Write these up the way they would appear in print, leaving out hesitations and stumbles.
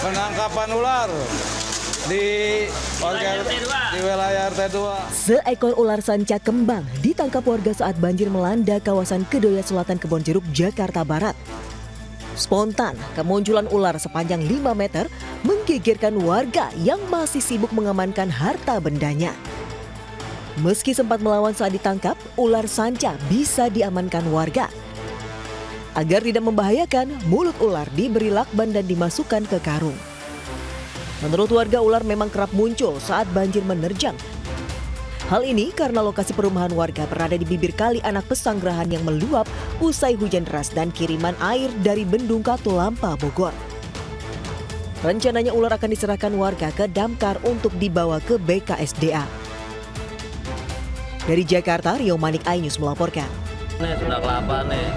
penangkapan ular di wilayah RT2. Seekor ular sanca kembang ditangkap warga saat banjir melanda kawasan Kedoya Selatan, Kebonjeruk, Jakarta Barat. Spontan, kemunculan ular sepanjang 5 meter menggegerkan warga yang masih sibuk mengamankan harta bendanya. Meski sempat melawan saat ditangkap, ular sanca bisa diamankan warga. Agar tidak membahayakan, mulut ular diberi lakban dan dimasukkan ke karung. Menurut warga, ular memang kerap muncul saat banjir menerjang. Hal ini karena lokasi perumahan warga berada di bibir kali Anak Pesanggerahan yang meluap usai hujan deras dan kiriman air dari Bendung Katulampa, Bogor. Rencananya ular akan diserahkan warga ke damkar untuk dibawa ke BKSDA. Dari Jakarta, Rio Manik, iNews melaporkan. Nih, Sunda Kelapa nih.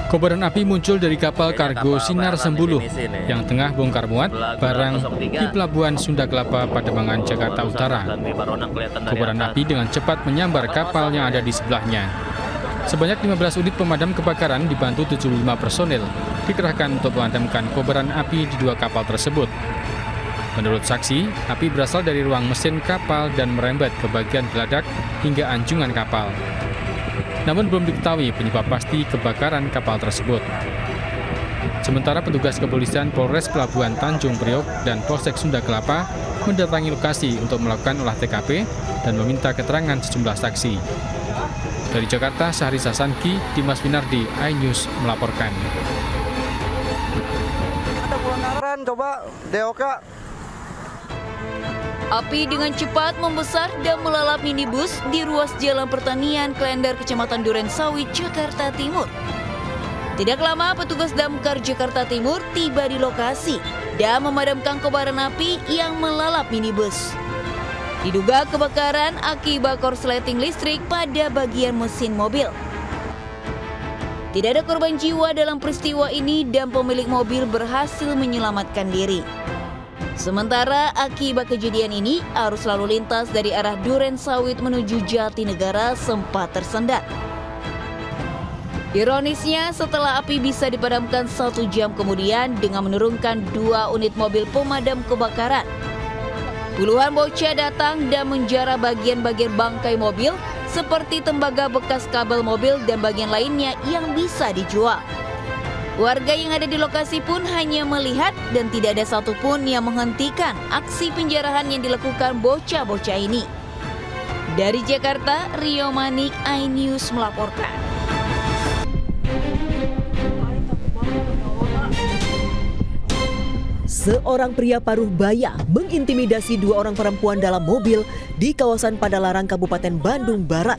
Kobaran api muncul dari kapal kargo Sinar Sembuluh yang tengah bongkar muat barang di Pelabuhan Sunda Kelapa, Pademangan, Jakarta Utara. Kobaran api dengan cepat menyambar kapal yang ada di sebelahnya. Sebanyak 15 unit pemadam kebakaran dibantu 75 personil dikerahkan untuk memadamkan kobaran api di 2 kapal tersebut. Menurut saksi, api berasal dari ruang mesin kapal dan merembet ke bagian geladak hingga anjungan kapal. Namun belum diketahui penyebab pasti kebakaran kapal tersebut. Sementara petugas kepolisian Polres Pelabuhan Tanjung Priok dan Polsek Sunda Kelapa mendatangi lokasi untuk melakukan olah TKP dan meminta keterangan sejumlah saksi. Dari Jakarta, Syahri Sasanki, Dimas Winardi, iNews melaporkan. Ada pelanggaran, coba DOK. Api dengan cepat membesar dan melalap minibus di ruas Jalan Pertanian Klender, Kecamatan Durensawit, Jakarta Timur. Tidak lama, petugas damkar Jakarta Timur tiba di lokasi dan memadamkan kobaran api yang melalap minibus. Diduga kebakaran akibat korsleting listrik pada bagian mesin mobil. Tidak ada korban jiwa dalam peristiwa ini dan pemilik mobil berhasil menyelamatkan diri. Sementara akibat kejadian ini, arus lalu lintas dari arah Durensawit menuju Jatinegara sempat tersendat. Ironisnya, setelah api bisa dipadamkan 1 jam kemudian dengan menurunkan 2 unit mobil pemadam kebakaran. Puluhan bocah datang dan menjara bagian-bagian bangkai mobil seperti tembaga bekas kabel mobil dan bagian lainnya yang bisa dijual. Warga yang ada di lokasi pun hanya melihat dan tidak ada satupun yang menghentikan aksi penjarahan yang dilakukan bocah-bocah ini. Dari Jakarta, Rio Manik, iNews melaporkan. Seorang pria paruh baya mengintimidasi 2 orang perempuan dalam mobil di kawasan Padalarang, Kabupaten Bandung Barat.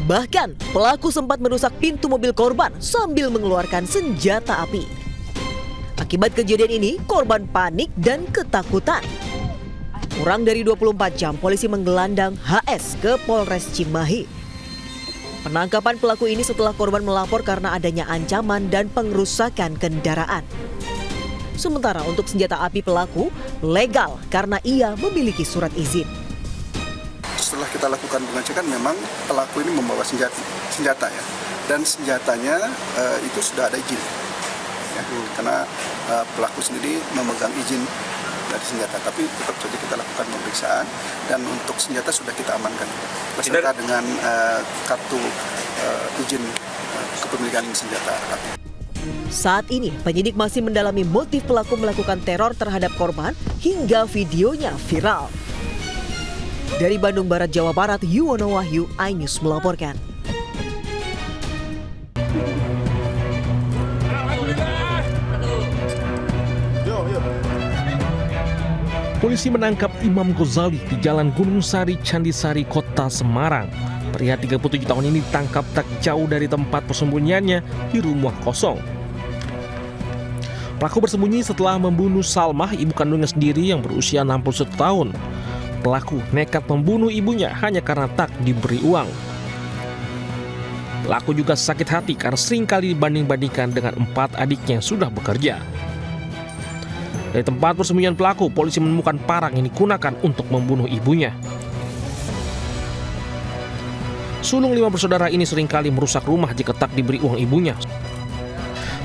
Bahkan, pelaku sempat merusak pintu mobil korban sambil mengeluarkan senjata api. Akibat kejadian ini, korban panik dan ketakutan. Kurang dari 24 jam, polisi menggelandang HS ke Polres Cimahi. Penangkapan pelaku ini setelah korban melapor karena adanya ancaman dan pengerusakan kendaraan. Sementara untuk senjata api pelaku legal karena ia memiliki surat izin. Setelah kita lakukan pengecekan, memang pelaku ini membawa senjata ya, dan senjatanya itu sudah ada izin ya, karena pelaku sendiri memegang izin dari senjata, tapi tetap saja kita lakukan pemeriksaan dan untuk senjata sudah kita amankan beserta dengan kartu izin kepemilikan senjata api. Saat ini penyidik masih mendalami motif pelaku melakukan teror terhadap korban hingga videonya viral. Dari Bandung Barat, Jawa Barat, Yuwono Wahyu, iNews melaporkan. Polisi menangkap Imam Ghazali di Jalan Gunung Sari, Candisari, Kota Semarang. Pria 37 tahun ini ditangkap tak jauh dari tempat persembunyiannya di rumah kosong. Pelaku bersembunyi setelah membunuh Salmah, ibu kandungnya sendiri yang berusia 61 tahun. Pelaku nekat membunuh ibunya hanya karena tak diberi uang. Pelaku juga sakit hati karena seringkali dibanding-bandingkan dengan 4 adiknya yang sudah bekerja. Dari tempat persembunyian pelaku, polisi menemukan parang yang digunakan untuk membunuh ibunya. Sulung 5 bersaudara ini seringkali merusak rumah jika tak diberi uang ibunya.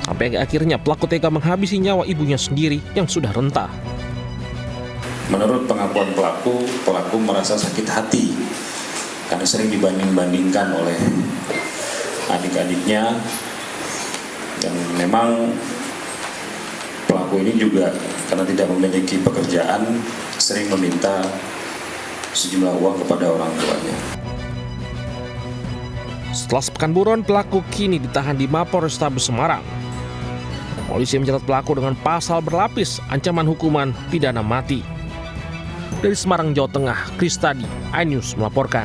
Sampai akhirnya pelaku tega menghabisi nyawa ibunya sendiri yang sudah rentah. Menurut pengakuan pelaku merasa sakit hati karena sering dibanding-bandingkan oleh adik-adiknya, dan memang pelaku ini juga karena tidak memiliki pekerjaan sering meminta sejumlah uang kepada orang tuanya. Setelah sepekan buron, pelaku kini ditahan di Mapolrestabes Semarang. Polisi mencatat pelaku dengan pasal berlapis ancaman hukuman pidana mati. Dari Semarang, Jawa Tengah, Kristadi, iNews melaporkan.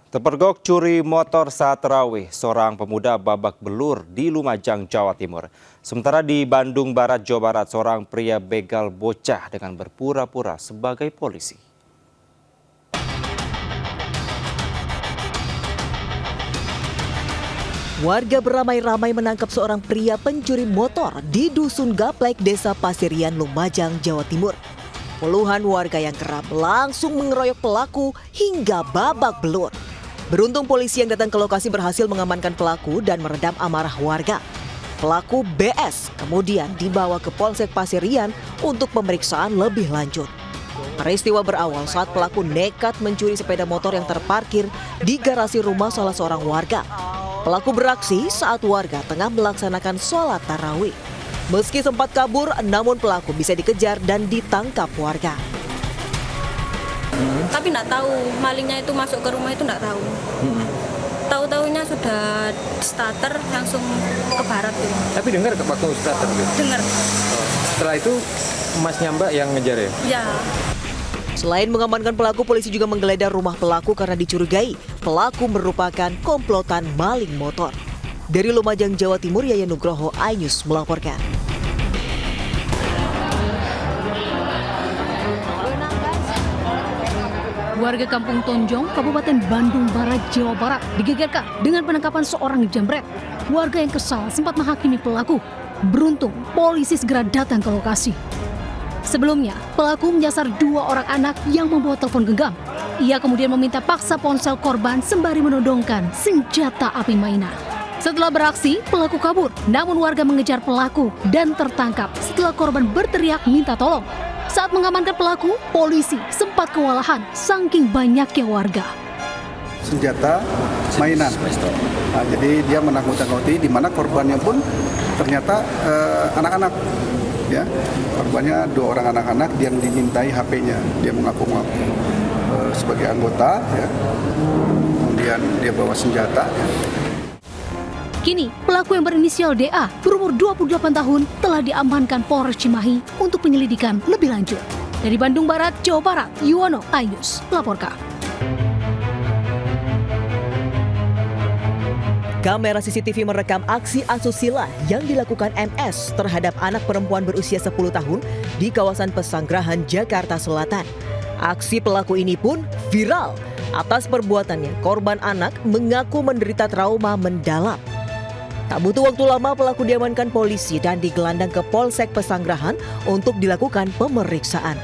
Terpergok curi motor saat tarawih, seorang pemuda babak belur di Lumajang, Jawa Timur. Sementara di Bandung Barat, Jawa Barat, seorang pria begal bocah dengan berpura-pura sebagai polisi. Warga beramai-ramai menangkap seorang pria pencuri motor di Dusun Gaplek, Desa Pasirian, Lumajang, Jawa Timur. Puluhan warga yang kerap langsung mengeroyok pelaku hingga babak belur. Beruntung polisi yang datang ke lokasi berhasil mengamankan pelaku dan meredam amarah warga. Pelaku BS kemudian dibawa ke Polsek Pasirian untuk pemeriksaan lebih lanjut. Peristiwa berawal saat pelaku nekat mencuri sepeda motor yang terparkir di garasi rumah salah seorang warga. Pelaku beraksi saat warga tengah melaksanakan sholat tarawih. Meski sempat kabur, namun pelaku bisa dikejar dan ditangkap warga. Tapi nggak tahu malingnya itu masuk ke rumah itu nggak tahu. Tahu-taunya sudah starter langsung ke barat gitu. Tapi dengar waktu starter gitu? Dengar. Setelah itu emasnya Mbak yang ngejar ya? Ya. Selain mengamankan pelaku, polisi juga menggeledah rumah pelaku karena dicurigai pelaku merupakan komplotan maling motor. Dari Lumajang, Jawa Timur, Yayan Nugroho, iNews melaporkan. Warga Kampung Tonjong, Kabupaten Bandung Barat, Jawa Barat digegerkan dengan penangkapan seorang jambret. Warga yang kesal sempat menghakimi pelaku. Beruntung, polisi segera datang ke lokasi. Sebelumnya, pelaku menyasar 2 orang anak yang membawa telepon genggam. Ia kemudian meminta paksa ponsel korban sembari menodongkan senjata api mainan. Setelah beraksi, pelaku kabur. Namun warga mengejar pelaku dan tertangkap setelah korban berteriak minta tolong. Saat mengamankan pelaku, polisi sempat kewalahan saking banyaknya warga. Senjata mainan. Nah, jadi dia menakut-nakuti, di mana korbannya pun ternyata anak-anak. Ya, korbannya 2 orang anak-anak yang dimintai HP-nya. Dia mengaku sebagai anggota, ya. Kemudian dia bawa senjata. Kini, pelaku yang berinisial DA berumur 28 tahun telah diamankan Polres Cimahi untuk penyelidikan lebih lanjut. Dari Bandung Barat, Jawa Barat, Yuwono, iNews melaporkan. Kamera CCTV merekam aksi asusila yang dilakukan MS terhadap anak perempuan berusia 10 tahun di kawasan Pesanggerahan, Jakarta Selatan. Aksi pelaku ini pun viral. Atas perbuatannya, korban anak mengaku menderita trauma mendalam. Tak butuh waktu lama, pelaku diamankan polisi dan digelandang ke Polsek Pesanggerahan untuk dilakukan pemeriksaan.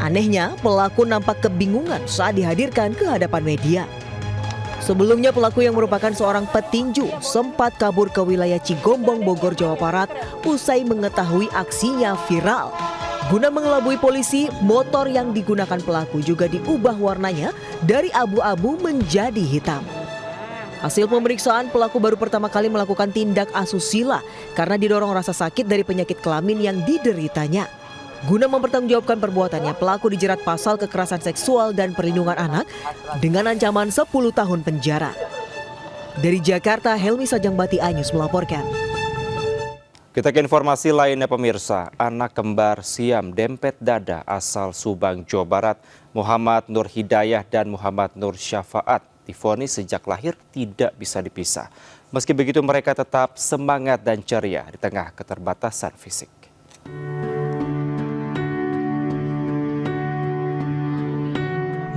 Anehnya, pelaku nampak kebingungan saat dihadirkan ke hadapan media. Sebelumnya, pelaku yang merupakan seorang petinju sempat kabur ke wilayah Cigombong, Bogor, Jawa Barat usai mengetahui aksinya viral. Guna mengelabui polisi, motor yang digunakan pelaku juga diubah warnanya dari abu-abu menjadi hitam. Hasil pemeriksaan, pelaku baru pertama kali melakukan tindak asusila karena didorong rasa sakit dari penyakit kelamin yang dideritanya. Guna mempertanggungjawabkan perbuatannya, pelaku dijerat pasal kekerasan seksual dan perlindungan anak dengan ancaman 10 tahun penjara. Dari Jakarta, Helmi Sajangbati, iNews melaporkan. Kita ke informasi lainnya pemirsa, anak kembar Siam dempet dada asal Subang, Jawa Barat, Muhammad Nur Hidayah dan Muhammad Nur Syafaat divonis sejak lahir tidak bisa dipisah. Meski begitu mereka tetap semangat dan ceria di tengah keterbatasan fisik.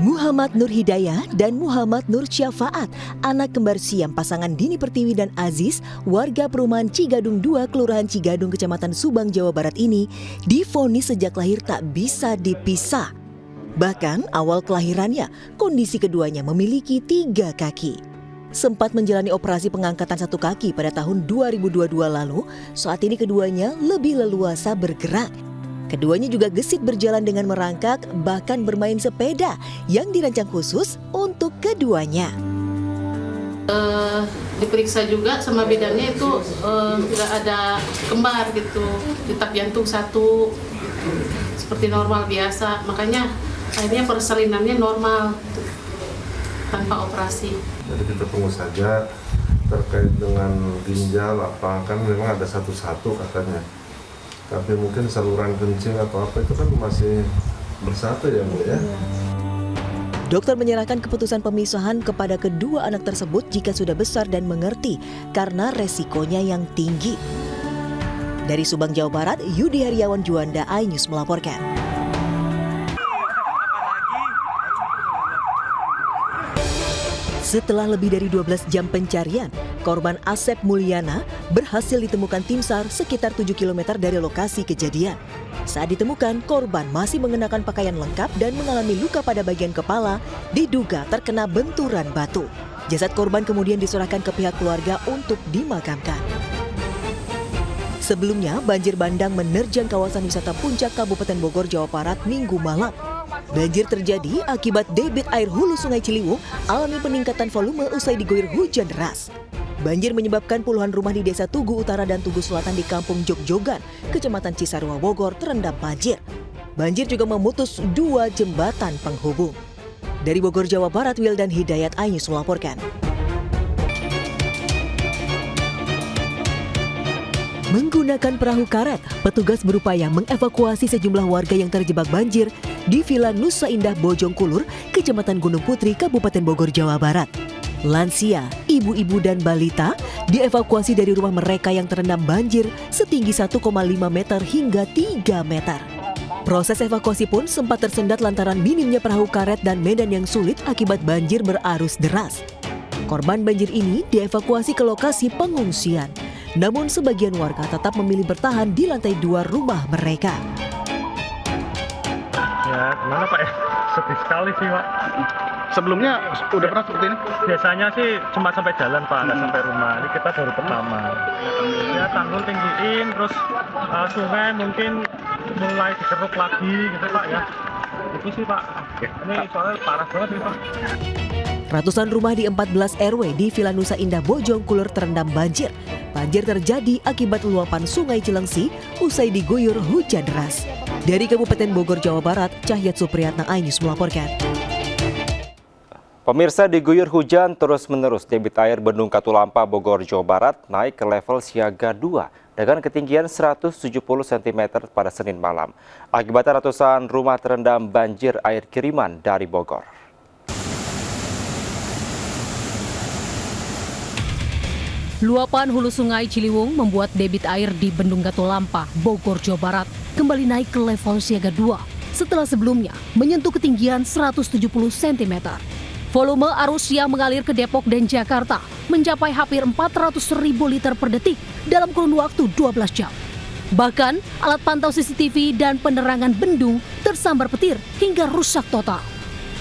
Muhammad Nur Hidayah dan Muhammad Nur Syafaat, anak kembar Siam pasangan Dini Pertiwi dan Aziz, warga perumahan Cigadung 2, Kelurahan Cigadung, Kecamatan Subang, Jawa Barat ini divonis sejak lahir tak bisa dipisah. Bahkan awal kelahirannya, kondisi keduanya memiliki 3 kaki. sempat menjalani operasi pengangkatan satu kaki pada tahun 2022 lalu. Saat ini keduanya lebih leluasa bergerak. Keduanya juga gesit berjalan dengan merangkak, bahkan bermain sepeda yang dirancang khusus untuk keduanya. Diperiksa juga sama bidannya itu tidak ada kembar gitu, detak jantung satu seperti normal biasa, makanya akhirnya persalinannya normal tanpa operasi. Jadi kita tunggu saja terkait dengan ginjal apa, kan memang ada satu-satu katanya. Tapi mungkin saluran kencing atau apa itu kan masih bersatu ya Bu ya. Dokter menyerahkan keputusan pemisahan kepada kedua anak tersebut jika sudah besar dan mengerti karena resikonya yang tinggi. Dari Subang, Jawa Barat, Yudi Heriawan Juanda, iNews melaporkan. Setelah lebih dari 12 jam pencarian, korban Asep Mulyana berhasil ditemukan tim SAR sekitar 7 km dari lokasi kejadian. Saat ditemukan, korban masih mengenakan pakaian lengkap dan mengalami luka pada bagian kepala, diduga terkena benturan batu. Jasad korban kemudian diserahkan ke pihak keluarga untuk dimakamkan. Sebelumnya, banjir bandang menerjang kawasan wisata Puncak Kabupaten Bogor, Jawa Barat Minggu malam. Banjir terjadi akibat debit air hulu Sungai Ciliwung alami peningkatan volume usai diguyur hujan deras. Banjir menyebabkan puluhan rumah di Desa Tugu Utara dan Tugu Selatan di Kampung Jogjogan, Kecamatan Cisarua, Bogor terendam banjir. Banjir juga memutus 2 jembatan penghubung. Dari Bogor, Jawa Barat, Wildan Hidayat, iNews melaporkan. Menggunakan perahu karet, petugas berupaya mengevakuasi sejumlah warga yang terjebak banjir di Villa Nusa Indah Bojongkulur, Kecamatan Gunung Putri, Kabupaten Bogor, Jawa Barat. Lansia, ibu-ibu dan balita dievakuasi dari rumah mereka yang terendam banjir setinggi 1,5 meter hingga 3 meter. Proses evakuasi pun sempat tersendat lantaran minimnya perahu karet dan medan yang sulit akibat banjir berarus deras. Korban banjir ini dievakuasi ke lokasi pengungsian. Namun sebagian warga tetap memilih bertahan di lantai 2 rumah mereka. Ya, gimana Pak ya? Sedih sekali sih Pak. Sebelumnya udah pernah seperti ini? Biasanya sih cuma sampai jalan Pak, nggak sampai rumah. Ini kita baru pertama. Ya tanggul tinggiin, terus sungai mungkin mulai dikeruk lagi gitu Pak ya. Itu sih Pak. Ini soalnya parah banget nih Pak. Ratusan rumah di 14 RW di Villa Nusa Indah Bojongkulur terendam banjir. Banjir terjadi akibat luapan Sungai Cilengsi usai diguyur hujan deras. Dari Kabupaten Bogor, Jawa Barat, Cahyat Supriyatna, iNews melaporkan. Pemirsa, diguyur hujan terus-menerus, debit air Bendung Katulampa, Bogor, Jawa Barat naik ke level siaga 2 dengan ketinggian 170 cm pada Senin malam. Akibatnya ratusan rumah terendam banjir air kiriman dari Bogor. Luapan hulu Sungai Ciliwung membuat debit air di Bendung Katulampa, Bogor, Jawa Barat kembali naik ke level siaga 2 setelah sebelumnya menyentuh ketinggian 170 cm. Volume arus yang mengalir ke Depok dan Jakarta mencapai hampir 400.000 liter per detik dalam kurun waktu 12 jam. Bahkan alat pantau CCTV dan penerangan bendung tersambar petir hingga rusak total.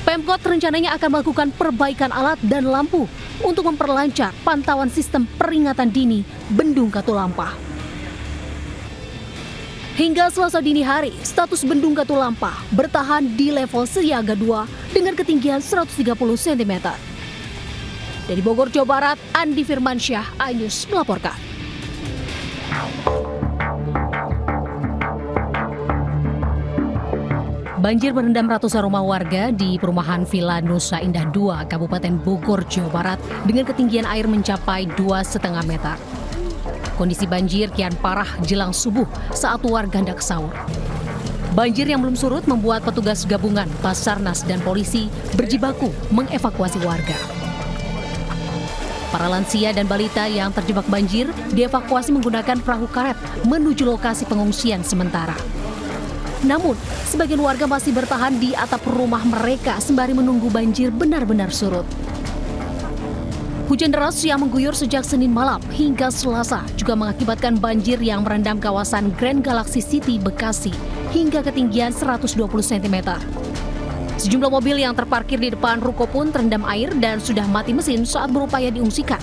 Pemkot rencananya akan melakukan perbaikan alat dan lampu untuk memperlancar pantauan sistem peringatan dini Bendung Katulampa. Hingga Selasa dini hari, status Bendung Katulampa bertahan di level siaga 2 dengan ketinggian 130 cm. Dari Bogor, Jawa Barat, Andi Firmansyah, iNews melaporkan. Banjir merendam ratusan rumah warga di perumahan Villa Nusa Indah 2, Kabupaten Bogor, Jawa Barat dengan ketinggian air mencapai 2,5 meter. Kondisi banjir kian parah jelang subuh saat warga hendak sahur. Banjir yang belum surut membuat petugas gabungan, Basarnas dan polisi berjibaku mengevakuasi warga. Para lansia dan balita yang terjebak banjir dievakuasi menggunakan perahu karet menuju lokasi pengungsian sementara. Namun, sebagian warga masih bertahan di atap rumah mereka sembari menunggu banjir benar-benar surut. Hujan deras yang mengguyur sejak Senin malam hingga Selasa juga mengakibatkan banjir yang merendam kawasan Grand Galaxy City, Bekasi hingga ketinggian 120 cm. Sejumlah mobil yang terparkir di depan ruko pun terendam air dan sudah mati mesin saat berupaya diungsikan.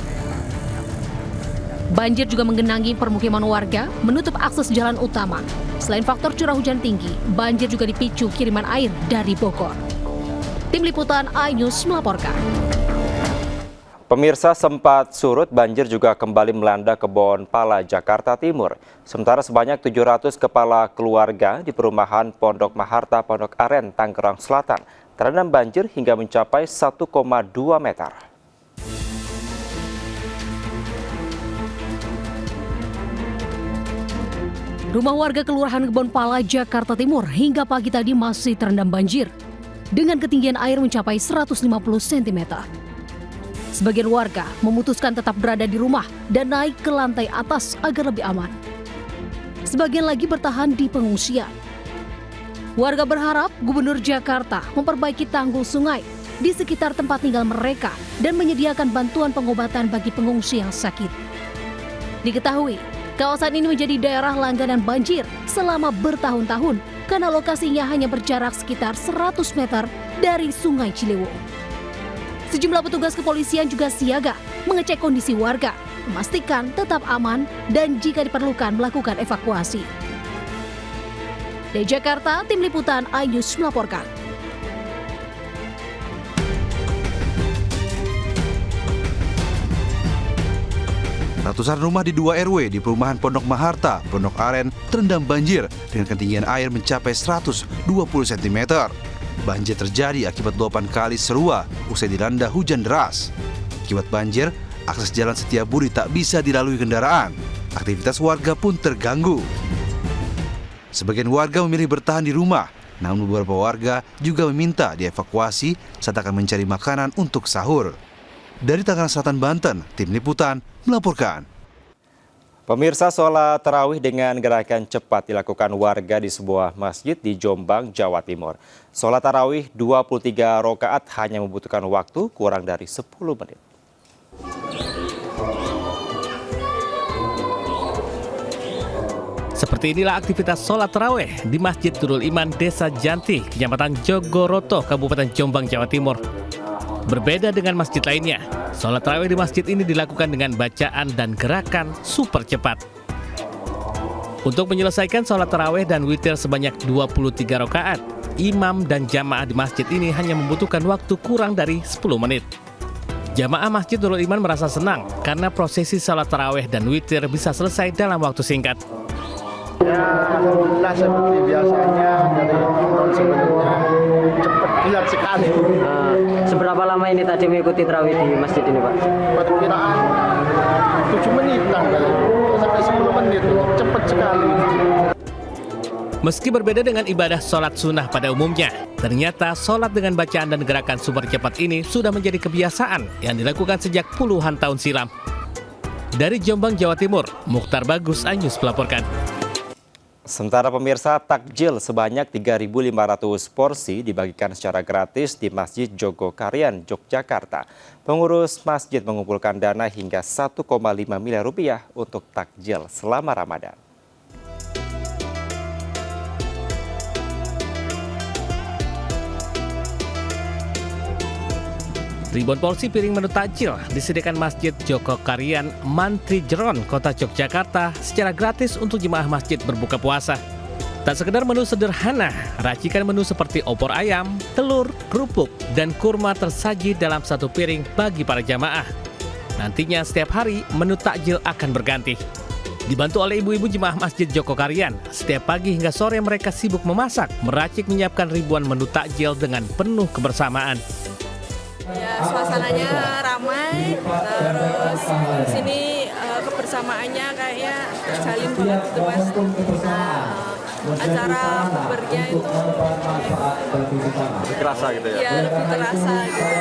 Banjir juga menggenangi permukiman warga, menutup akses jalan utama. Selain faktor curah hujan tinggi, banjir juga dipicu kiriman air dari Bogor. Tim Liputan iNews melaporkan. Pemirsa, sempat surut, banjir juga kembali melanda Kebon Pala, Jakarta Timur. Sementara sebanyak 700 kepala keluarga di perumahan Pondok Maharta, Pondok Aren, Tangerang Selatan terendam banjir hingga mencapai 1,2 meter. Rumah warga Kelurahan Kebon Pala, Jakarta Timur hingga pagi tadi masih terendam banjir dengan ketinggian air mencapai 150 cm. Sebagian warga memutuskan tetap berada di rumah dan naik ke lantai atas agar lebih aman. Sebagian lagi bertahan di pengungsian. Warga berharap Gubernur Jakarta memperbaiki tanggul sungai di sekitar tempat tinggal mereka dan menyediakan bantuan pengobatan bagi pengungsi yang sakit. Diketahui, kawasan ini menjadi daerah langganan banjir selama bertahun-tahun karena lokasinya hanya berjarak sekitar 100 meter dari Sungai Ciliwung. Sejumlah petugas kepolisian juga siaga mengecek kondisi warga, memastikan tetap aman dan jika diperlukan melakukan evakuasi. Dari Jakarta, Tim Liputan iNews melaporkan. Ratusan rumah di 2 RW di perumahan Pondok Maharta, Pondok Aren terendam banjir dengan ketinggian air mencapai 120 cm. Banjir terjadi akibat luapan kali Serua usai dilanda hujan deras. Akibat banjir, akses jalan Setiabudi tak bisa dilalui kendaraan. Aktivitas warga pun terganggu. Sebagian warga memilih bertahan di rumah, namun beberapa warga juga meminta dievakuasi saat akan mencari makanan untuk sahur. Dari Tangerang Selatan, Banten, Tim Liputan melaporkan. Pemirsa, sholat tarawih dengan gerakan cepat dilakukan warga di sebuah masjid di Jombang, Jawa Timur. Sholat tarawih 23 rakaat hanya membutuhkan waktu kurang dari 10 menit. Seperti inilah aktivitas sholat tarawih di Masjid Nurul Iman, Desa Janti, Kecamatan Jogoroto, Kabupaten Jombang, Jawa Timur. Berbeda dengan masjid lainnya, sholat tarawih di masjid ini dilakukan dengan bacaan dan gerakan super cepat. Untuk menyelesaikan sholat tarawih dan witir sebanyak 23 rakaat, imam dan jamaah di masjid ini hanya membutuhkan waktu kurang dari 10 menit. Jamaah Masjid Nurul Iman merasa senang karena prosesi sholat tarawih dan witir bisa selesai dalam waktu singkat. Ya, alhamdulillah seperti biasanya dari tahun sebelumnya cepat kilat sekali. Seberapa lama ini tadi mengikuti tarawih di masjid ini, Pak? Perkiraan 7 menitan sampai 10 menit, cepat sekali. Meski berbeda dengan ibadah sholat sunnah pada umumnya, ternyata sholat dengan bacaan dan gerakan super cepat ini sudah menjadi kebiasaan yang dilakukan sejak puluhan tahun silam. Dari Jombang, Jawa Timur, Mukhtar Bagus, iNews melaporkan. Sementara pemirsa, takjil sebanyak 3.500 porsi dibagikan secara gratis di Masjid Jogokarian, Yogyakarta. Pengurus masjid mengumpulkan dana hingga 1,5 miliar rupiah untuk takjil selama Ramadan. Ribuan porsi piring menu takjil disediakan Masjid Jogokarian, Mantri Jeron, Kota Yogyakarta secara gratis untuk jemaah masjid berbuka puasa. Tak sekedar menu sederhana, racikan menu seperti opor ayam, telur, kerupuk, dan kurma tersaji dalam satu piring bagi para jamaah. Nantinya setiap hari menu takjil akan berganti. Dibantu oleh ibu-ibu jemaah Masjid Jogokarian, setiap pagi hingga sore mereka sibuk memasak, meracik menyiapkan ribuan menu takjil dengan penuh kebersamaan. Ya, suasananya ramai, terus di sini kebersamaannya kayaknya terjalin banget gitu, Mas. Acara bukbernya itu lebih kerasa gitu ya? Iya, lebih terasa gitu.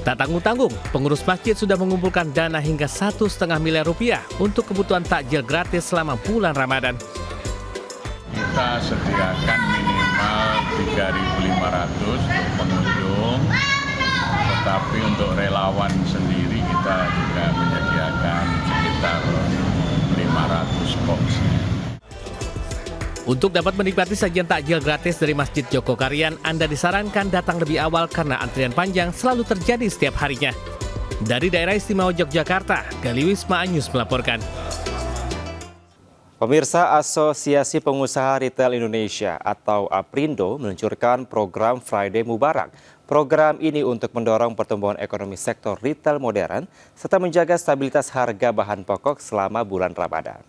Tak tanggung-tanggung, pengurus masjid sudah mengumpulkan dana hingga 1,5 miliar rupiah untuk kebutuhan takjil gratis selama bulan Ramadan. Kita sediakan minimal 3.500 untuk pengunjung, tetapi untuk relawan sendiri kita juga menyediakan sekitar 500 porsi. Untuk dapat menikmati sajian takjil gratis dari Masjid Jogokarian, Anda disarankan datang lebih awal karena antrian panjang selalu terjadi setiap harinya. Dari Daerah Istimewa Yogyakarta, Gali Wisma Anyus melaporkan. Pemirsa, Asosiasi Pengusaha Retail Indonesia atau APRindo meluncurkan program Friday Mubarak. Program ini untuk mendorong pertumbuhan ekonomi sektor retail modern serta menjaga stabilitas harga bahan pokok selama bulan Ramadan.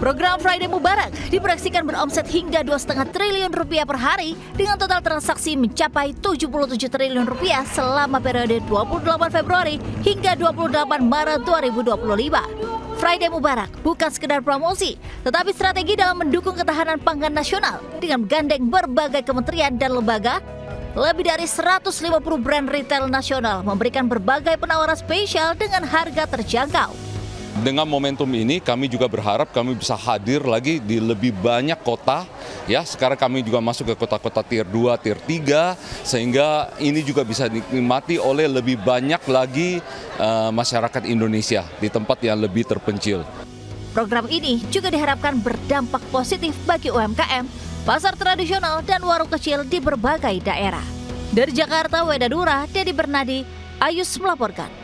Program Friday Mubarak diproyeksikan beromset hingga 2,5 triliun rupiah per hari dengan total transaksi mencapai 77 triliun rupiah selama periode 28 Februari hingga 28 Maret 2025. Friday Mubarak bukan sekedar promosi, tetapi strategi dalam mendukung ketahanan pangan nasional dengan menggandeng berbagai kementerian dan lembaga. Lebih dari 150 brand retail nasional memberikan berbagai penawaran spesial dengan harga terjangkau. Dengan momentum ini kami juga berharap kami bisa hadir lagi di lebih banyak kota. Ya, sekarang kami juga masuk ke kota-kota tier 2, tier 3 sehingga ini juga bisa dinikmati oleh lebih banyak lagi masyarakat Indonesia di tempat yang lebih terpencil. Program ini juga diharapkan berdampak positif bagi UMKM, pasar tradisional dan warung kecil di berbagai daerah. Dari Jakarta, Wedadura, Dedi Bernadi, Ayus melaporkan.